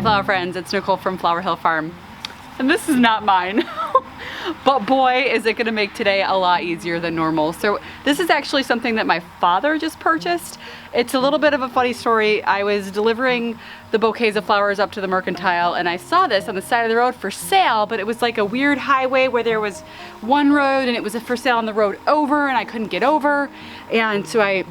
Hi flower friends, it's Nicole from Flower Hill Farm. And this is not mine. But boy, is it gonna make today a lot easier than normal. So this is actually something that my father just purchased. It's a little bit of a funny story. I was delivering the bouquets of flowers up to the mercantile and I saw this on the side of the road for sale, but it was like a weird highway where there was one road and it was for sale on the road over and I couldn't get over. And so I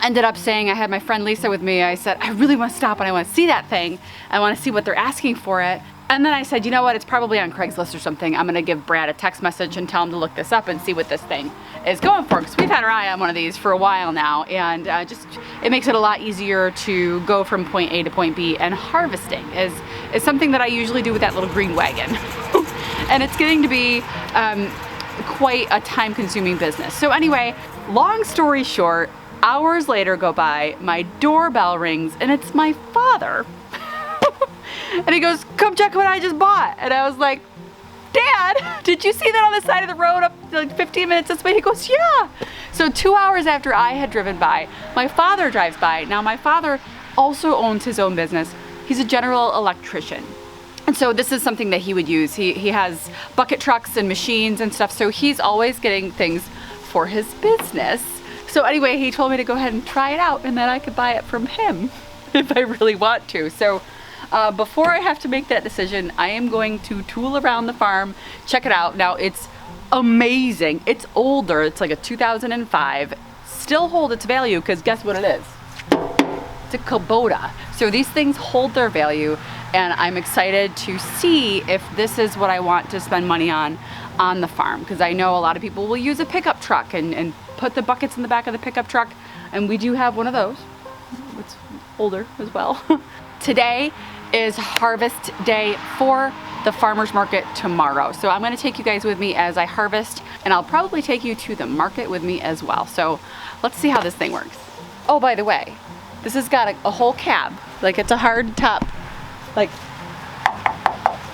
ended up saying, I had my friend Lisa with me, I said, I really want to stop and I want to see that thing. I want to see what they're asking for it. And then I said, you know what, it's probably on Craigslist or something. I'm gonna give Brad a text message and tell him to look this up and see what this thing is going for. Because we've had our eye on one of these for a while now, and just it makes it a lot easier to go from point A to point B. And harvesting is something that I usually do with that little green wagon. And it's getting to be quite a time-consuming business. So anyway, long story short, hours later go by, my doorbell rings, and it's my father. And he goes, come check what I just bought. And I was like, Dad, did you see that on the side of the road up like 15 minutes this way? He goes, yeah. So 2 hours after I had driven by, my father drives by. Now my father also owns his own business. He's a general electrician. And so this is something that he would use. He has bucket trucks and machines and stuff. So he's always getting things for his business. So anyway, he told me to go ahead and try it out and then I could buy it from him if I really want to. So before I have to make that decision, I am going to tool around the farm, check it out. Now it's amazing. It's older. It's like a 2005. Still hold its value because guess what it is? It's a Kubota. So these things hold their value and I'm excited to see if this is what I want to spend money on the farm, because I know a lot of people will use a pickup truck and put the buckets in the back of the pickup truck, and we do have one of those. It's older as well. Today is harvest day for the farmer's market tomorrow. So I'm gonna take you guys with me as I harvest, and I'll probably take you to the market with me as well. So let's see how this thing works. Oh, by the way, this has got a whole cab. Like it's a hard top, like,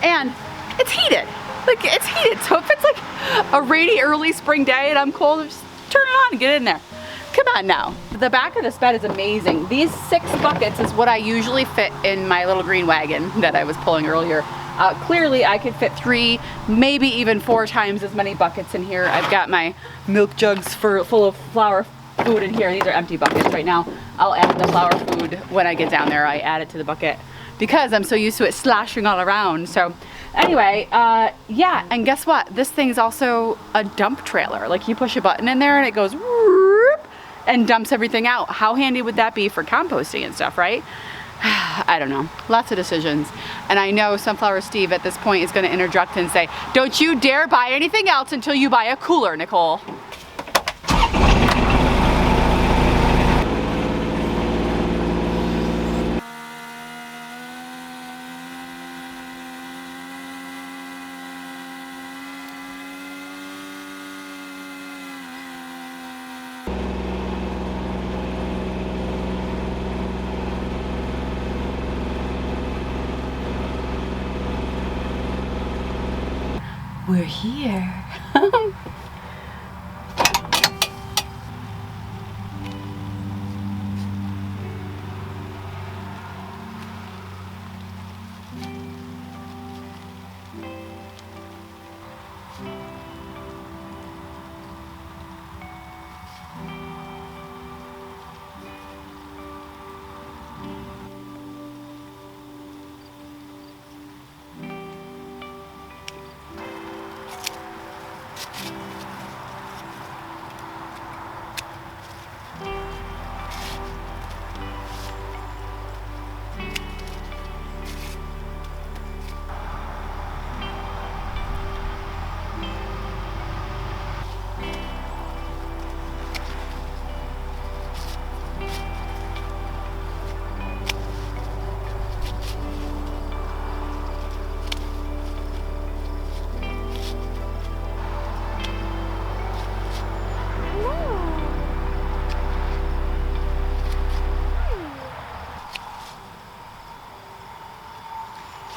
and it's heated. Like it's heated. So if it's like a rainy early spring day and I'm cold, just turn it on and get in there. Come on now. The back of this bed is amazing. These 6 buckets is what I usually fit in my little green wagon that I was pulling earlier. Clearly I could fit 3, maybe even 4 times as many buckets in here. I've got my milk jugs full of flower food in here. These are empty buckets right now. I'll add the flower food when I get down there. I add it to the bucket because I'm so used to it sloshing all around. So anyway, yeah, and guess what? This thing's also a dump trailer. Like you push a button in there and it goes whoop, and dumps everything out. How handy would that be for composting and stuff, right? I don't know, lots of decisions. And I know Sunflower Steve at this point is gonna interject and say, don't you dare buy anything else until you buy a cooler, Nicole. We're here.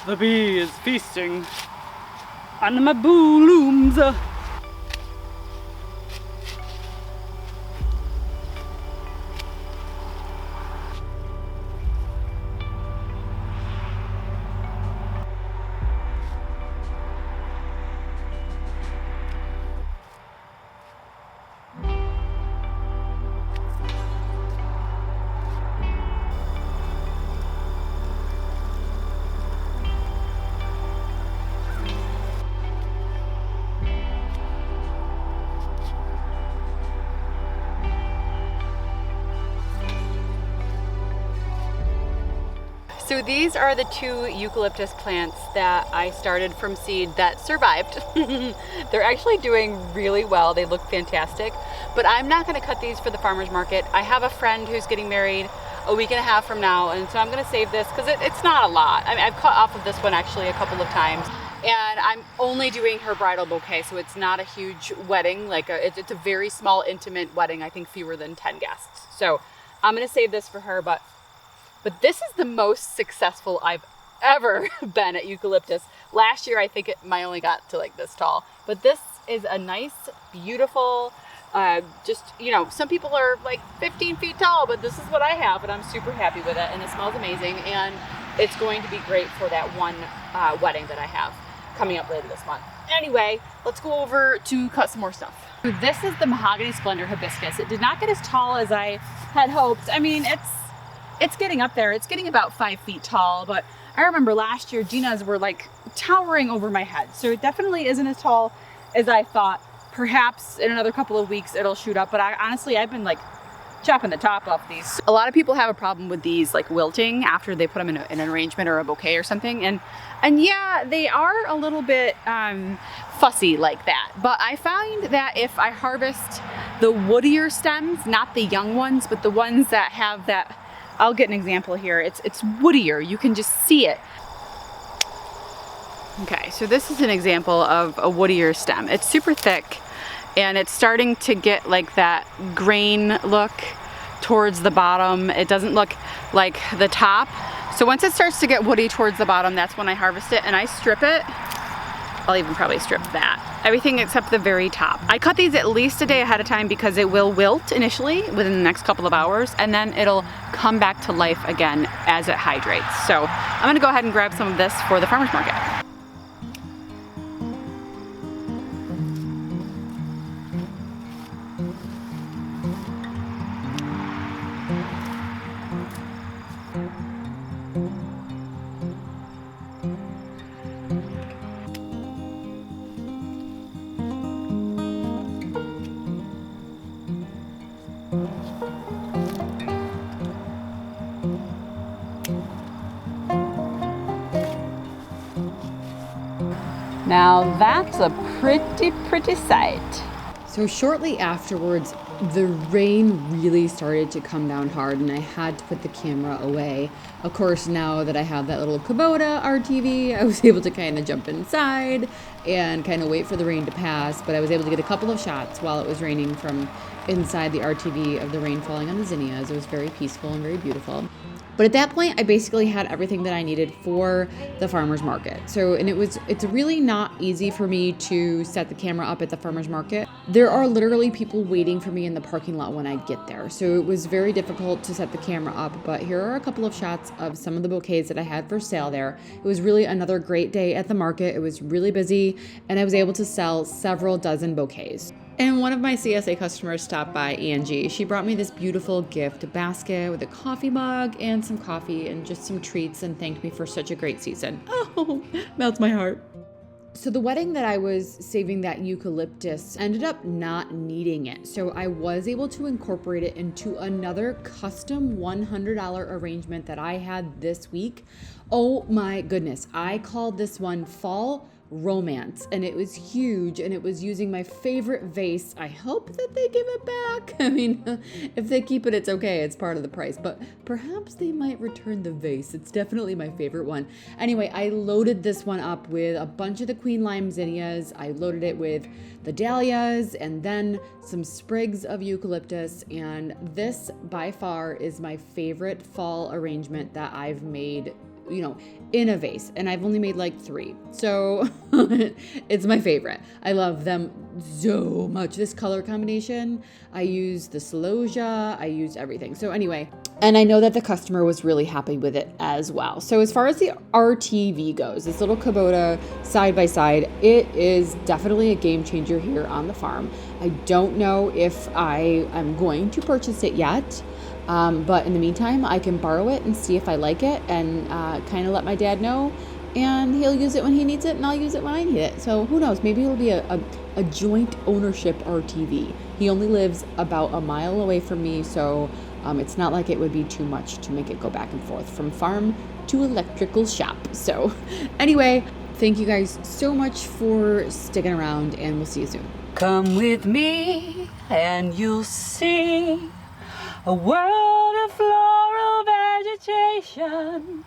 The bee is feasting on my blooms. So these are the 2 eucalyptus plants that I started from seed that survived. They're actually doing really well. They look fantastic, but I'm not gonna cut these for the farmer's market. I have a friend who's getting married a week and a half from now, and so I'm gonna save this because it's not a lot. I mean, I've cut off of this one actually a couple of times, and I'm only doing her bridal bouquet, so it's not a huge wedding. Like it's a very small, intimate wedding. I think fewer than 10 guests. So I'm gonna save this for her, but this is the most successful I've ever been at eucalyptus. Last year, I think I only got to like this tall, but this is a nice, beautiful, just, you know, some people are like 15 feet tall, but this is what I have, and I'm super happy with it, and it smells amazing, and it's going to be great for that one wedding that I have coming up later this month. Anyway, let's go over to cut some more stuff. This is the Mahogany Splendor hibiscus. It did not get as tall as I had hoped. I mean, it's getting up there. It's getting about 5 feet tall, but I remember last year Gina's were like towering over my head. So it definitely isn't as tall as I thought. Perhaps in another couple of weeks it'll shoot up, but honestly, I've been like chopping the top off these. A lot of people have a problem with these like wilting after they put them in an arrangement or a bouquet or something. And yeah, they are a little bit fussy like that. But I find that if I harvest the woodier stems, not the young ones, but the ones that have that, I'll get an example here. It's woodier. You can just see it. Okay, so this is an example of a woodier stem. It's super thick, and it's starting to get like that grain look towards the bottom. It doesn't look like the top. So once it starts to get woody towards the bottom, that's when I harvest it, and I strip it. I'll even probably strip that. Everything except the very top. I cut these at least a day ahead of time because it will wilt initially within the next couple of hours, and then it'll come back to life again as it hydrates. So I'm gonna go ahead and grab some of this for the farmer's market. Now that's a pretty sight. So shortly afterwards, the rain really started to come down hard, and I had to put the camera away. Of course, now that I have that little Kubota RTV, I was able to kind of jump inside and kind of wait for the rain to pass, but I was able to get a couple of shots while it was raining from inside the RTV of the rain falling on the zinnias. It was very peaceful and very beautiful. But at that point, I basically had everything that I needed for the farmer's market. It's really not easy for me to set the camera up at the farmer's market. There are literally people waiting for me in the parking lot when I get there. So it was very difficult to set the camera up, but here are a couple of shots of some of the bouquets that I had for sale there. It was really another great day at the market. It was really busy, and I was able to sell several dozen bouquets. And one of my CSA customers stopped by, Angie. She brought me this beautiful gift basket with a coffee mug and some coffee and just some treats, and thanked me for such a great season. Oh, melts my heart. So the wedding that I was saving that eucalyptus ended up not needing it. So I was able to incorporate it into another custom $100 arrangement that I had this week. Oh my goodness. I called this one Fall Romance, and it was huge, and it was using my favorite vase. I hope that they give it back. I mean, if they keep it, it's okay. It's part of the price, but perhaps they might return the vase. It's definitely my favorite one. Anyway, I loaded this one up with a bunch of the Queen Lime zinnias. I loaded it with the dahlias and then some sprigs of eucalyptus, and this by far is my favorite fall arrangement that I've made, you know, in a vase, and I've only made like 3, so it's my favorite. I love them so much. This color combination, I used the celosia, I used everything. So anyway, and I know that the customer was really happy with it as well. So as far as the RTV goes, this little Kubota side by side, it is definitely a game changer here on the farm. I don't know if I am going to purchase it yet. But in the meantime, I can borrow it and see if I like it, and kind of let my dad know, and he'll use it when he needs it, and I'll use it when I need it. So who knows, maybe it'll be a joint ownership RTV. He only lives about a mile away from me, so it's not like it would be too much to make it go back and forth from farm to electrical shop. So anyway, thank you guys so much for sticking around, and we'll see you soon. Come with me and you'll see a world of floral vegetation.